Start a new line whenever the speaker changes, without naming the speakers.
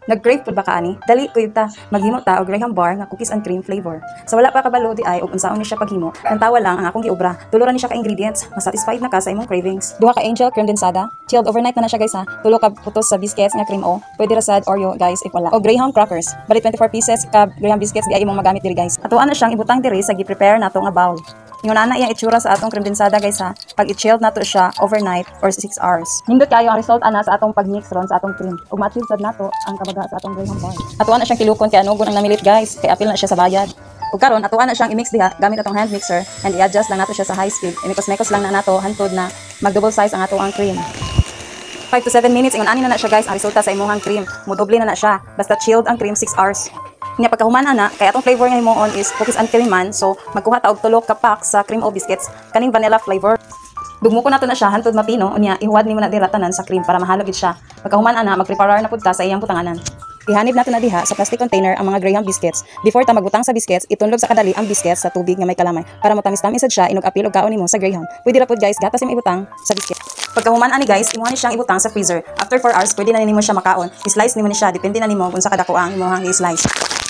Nag-crave pud ba ka ani? Dali ko ta maghimo ta og Graham bar nga cookies and cream flavor. Sa wala pa kabalo di ay ug unsaon ni siya paghimo, nantawa lang ang akong giobra. Tulo ra ni siya ka ingredients, masatisfied na ka sa imong cravings. Duha ka angel condensada, chilled overnight na siya guys ha. Tulo ka putos sa biscuits nga cream o. Pwede ra sad Oreo guys if wala. O Graham crackers. Bali 24 pieces ka Graham biscuits di ay imong magamit diri guys. Atuan na siyang ibutang diri sa gi-prepare nato nga bowl. Yung nana iya itsura sa atong condensada guys ha. Pag i-chilled nato siya overnight or 6 hours. Nindot kayo ang result ana sa atong pag-mix ron sa atong cream. Ug ma-achieve sad nato ang kabaga sa atong Graham bar. Atuan na siyang kilukon kay anugon ang namilit guys. Kay apil na siya sa bayad. Ug karon atuan na siyang i-mix diha gamit atong hand mixer and i-adjust lang nato siya sa high speed. Imikos-mekos lang na nato hantod na mag-double size ang atong cream. 5 to 7 minutes ingon ani na siya guys ang resulta sa imong cream. Modoble na siya. Basta chilled ang cream 6 hours. Nya pagkahuman ana kay atong flavor nga himuon is cookies and cream man, so magkuha ta og tulo ka pack sa cream o biscuits kaning vanilla flavor. Dugmo ko nato na siya hantod mapino unya ihuwad nimo na dira tanan sa cream para mahalo gid siya. Pagkahuman ana magpreparar na pud ta sa iyang butanganan. Ihanib nato na diha sa plastic container ang mga Graham biscuits. Before ta magbutang sa biscuits, itunlog sa kadali ang biscuits sa tubig nga may kalamay para matamis-tamis sad siya inog apil og kaon nimo sa Graham. Pwede ra pud guys gatas imong ibutang sa biscuit. Pagkahuman ani guys, imuha ni siyang ibutang sa freezer. After 4 hours, pwede na nimo siya makaon. I-slice nimo ni siya, depende na nimo kung sa kadako ang imong i-slice.